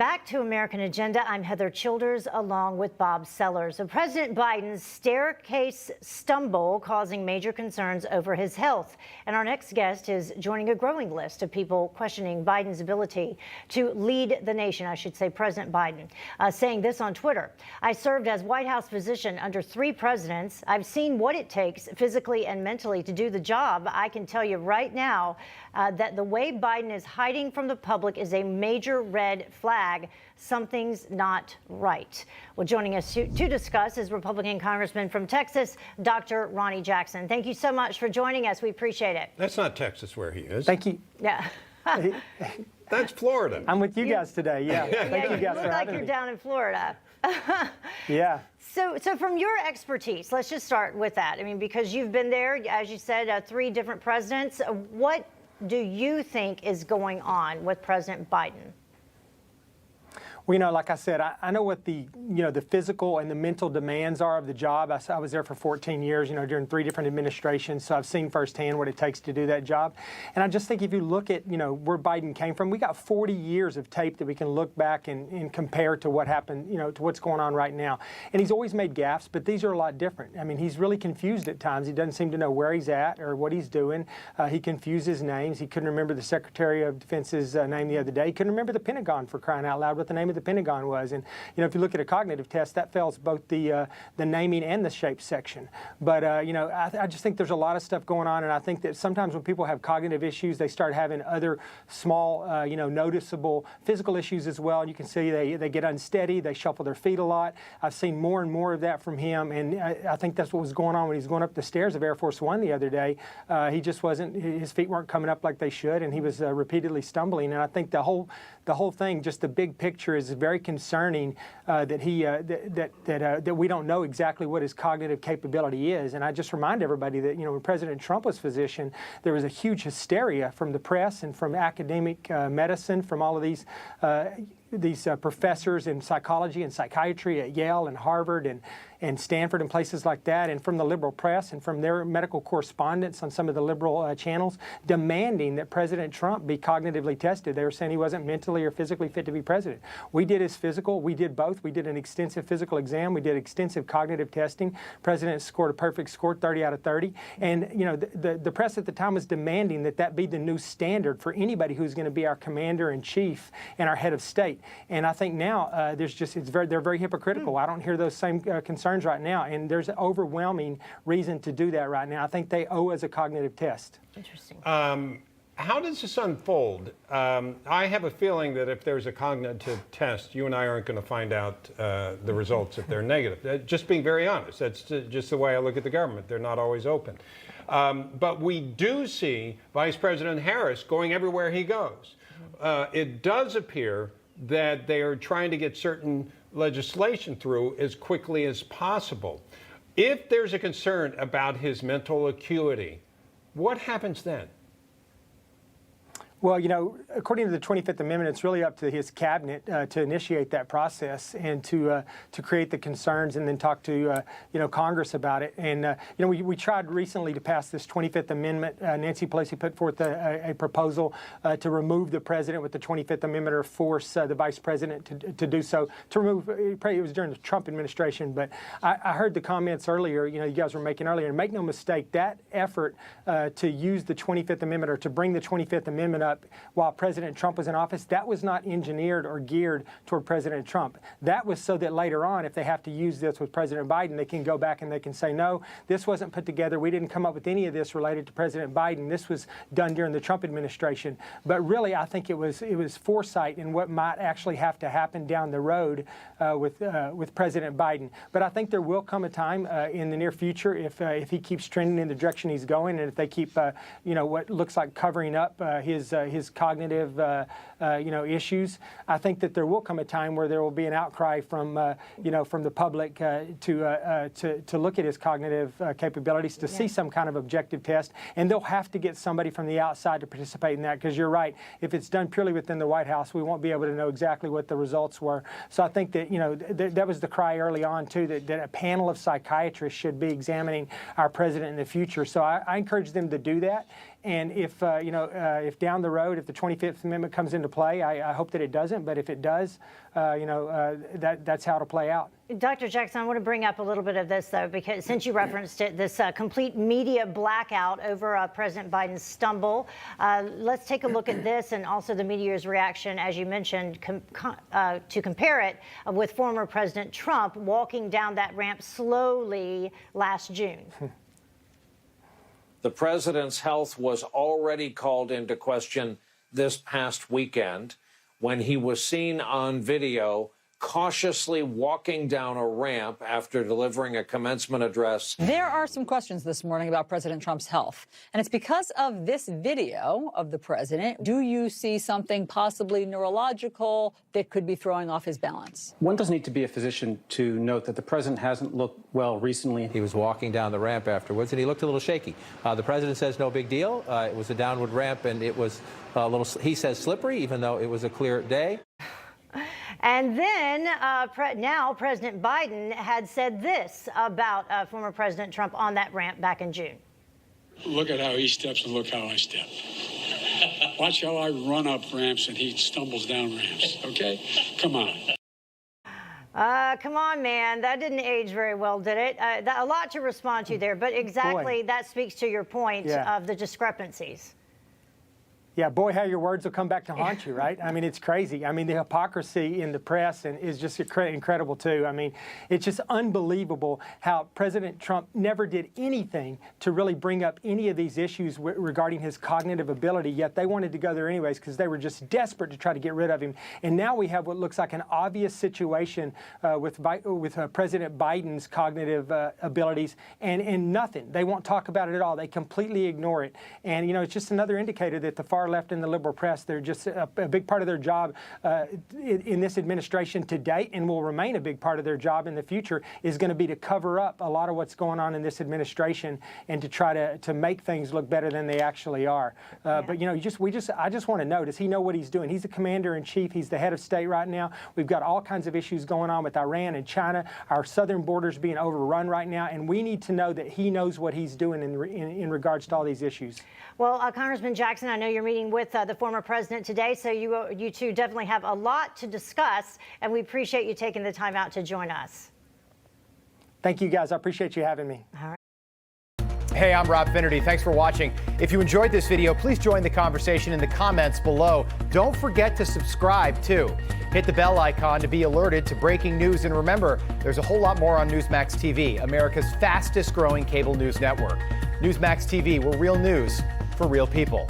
Back to American Agenda, I'm Heather Childers along with Bob Sellers. So President Biden's staircase stumble causing major concerns over his health. And our next guest is joining a growing list of people questioning Biden's ability to lead the nation. I should say President Biden, saying this on Twitter. I served as White House physician under 3 presidents. I've seen what it takes physically and mentally to do the job. I can tell you right now that the way Biden is hiding from the public is a major red flag. Something's not right. Well, joining us to discuss is Republican Congressman from Texas, Dr. Ronny Jackson. Thank you so much for joining us. We appreciate it. That's not Texas where he is. Thank you. Yeah. That's Florida. I'm with you guys today. Yeah. Thank you guys look for like having you're me. down in Florida. Yeah. So from your expertise, let's just start with that. I mean, because you've been there, as you said, 3 different presidents. What do you think is going on with President Biden? Well, like I said, I know what the physical and the mental demands are of the job. I was there for 14 years, during 3 different administrations. So I've seen firsthand what it takes to do that job. And I just think if you look at, where Biden came from, we got 40 years of tape that we can look back and compare to what happened, to what's going on right now. And he's always made gaffes, but these are a lot different. I mean, he's really confused at times. He doesn't seem to know where he's at or what he's doing. He confuses names. He couldn't remember the Secretary of Defense's name the other day. He couldn't remember the Pentagon, for crying out loud, what the name of the Pentagon was. And if you look at a cognitive test, that fails both the naming and the shape section. But I just think there's a lot of stuff going on, and I think that sometimes when people have cognitive issues, they start having other small noticeable physical issues as well. You can see they get unsteady, they shuffle their feet a lot. I've seen more and more of that from him, and I think that's what was going on when he was going up the stairs of Air Force One the other day. He just wasn't, his feet weren't coming up like they should, and he was repeatedly stumbling. And I think the whole thing, just the big picture, is very concerning that we don't know exactly what his cognitive capability is. And I just remind everybody that when President Trump was physician, there was a huge hysteria from the press and from academic medicine, from all of these professors in psychology and psychiatry at Yale and Harvard and Stanford and places like that, and from the liberal press and from their medical correspondents on some of the liberal channels, demanding that President Trump be cognitively tested. They were saying he wasn't mentally or physically fit to be president. We did his physical. We did both. We did an extensive physical exam. We did extensive cognitive testing. President scored a perfect score, 30 out of 30. And the press at the time was demanding that be the new standard for anybody who's going to be our commander-in-chief and our head of state. And I think now they're very hypocritical. I don't hear those same concerns right now, and there's an overwhelming reason to do that right now. I think they owe us a cognitive test. Interesting. How does this unfold? I have a feeling that if there's a cognitive test, you and I aren't going to find out the results if they're negative. Just being very honest, that's just the way I look at the government. They're not always open. But we do see Vice President Harris going everywhere he goes. It does appear that they are trying to get certain legislation through as quickly as possible. If there's a concern about his mental acuity, what happens then? Well, according to the 25th Amendment, it's really up to his cabinet to initiate that process and to create the concerns and then talk to Congress about it. And we tried recently to pass this 25th Amendment. Nancy Pelosi put forth a proposal to remove the president with the 25th Amendment or force the vice president to do so. To remove, it was during the Trump administration, but I heard the comments earlier. You guys were making earlier. And make no mistake, that effort to use the 25th Amendment or to bring the 25th Amendment up while President Trump was in office, that was not engineered or geared toward President Trump. That was so that later on, if they have to use this with President Biden, they can go back and they can say, no, this wasn't put together. We didn't come up with any of this related to President Biden. This was done during the Trump administration. But really, I think it was foresight in what might actually have to happen down the road with President Biden. But I think there will come a time in the near future if he keeps trending in the direction he's going, and if they keep what looks like covering up his cognitive issues. I think that there will come a time where there will be an outcry from the public to look at his cognitive capabilities, to see some kind of objective test, and they'll have to get somebody from the outside to participate in that, because you're right, if it's done purely within the White House, we won't be able to know exactly what the results were. So I think that that was the cry early on too, that a panel of psychiatrists should be examining our president in the future. So I encourage them to do that, And if if down the road, if the 25th Amendment comes into play, I hope that it doesn't. But if it does, that's how it'll play out. Dr. Jackson, I want to bring up a little bit of this, though, because since you referenced it, this complete media blackout over President Biden's stumble. Let's take a look at this and also the media's reaction, as you mentioned, to compare it with former President Trump walking down that ramp slowly last June. The president's health was already called into question this past weekend when he was seen on video cautiously walking down a ramp after delivering a commencement address. There are some questions this morning about President Trump's health, and it's because of this video of the president. Do you see something possibly neurological that could be throwing off his balance? One doesn't need to be a physician to note that the president hasn't looked well recently. He was walking down the ramp afterwards, and he looked a little shaky. The president says no big deal. It was a downward ramp, and it was a little, he says, slippery, even though it was a clear day. And then now President Biden had said this about former President Trump on that ramp back in June. Look at how he steps and look how I step. Watch how I run up ramps and he stumbles down ramps, okay? Come on. Come on, man. That didn't age very well, did it? A lot to respond to there, but exactly that speaks to your point of the discrepancies. Yeah, boy, how your words will come back to haunt you, right? I mean, it's crazy. I mean, the hypocrisy in the press is just incredible, too. I mean, it's just unbelievable how President Trump never did anything to really bring up any of these issues regarding his cognitive ability, yet they wanted to go there anyways because they were just desperate to try to get rid of him. And now we have what looks like an obvious situation with President Biden's cognitive abilities and nothing. They won't talk about it at all. They completely ignore it. And, it's just another indicator that the far left and the liberal press, they're just a big part of their job in this administration to date and will remain a big part of their job in the future is going to be to cover up a lot of what's going on in this administration and to try to make things look better than they actually are. But, I just want to know, does he know what he's doing? He's the commander-in-chief. He's the head of state right now. We've got all kinds of issues going on with Iran and China. Our southern border's being overrun right now, and we need to know that he knows what he's doing in regards to all these issues. Well, Congressman Jackson, I know you're meeting with the former president today, so you two definitely have a lot to discuss, and we appreciate you taking the time out to join us. Thank you, guys. I appreciate you having me. All right. Hey, I'm Rob Finnerty. Thanks for watching. If you enjoyed this video, please join the conversation in the comments below. Don't forget to subscribe, too. Hit the bell icon to be alerted to breaking news. And remember, there's a whole lot more on Newsmax TV, America's fastest growing cable news network. Newsmax TV, where real news for real people.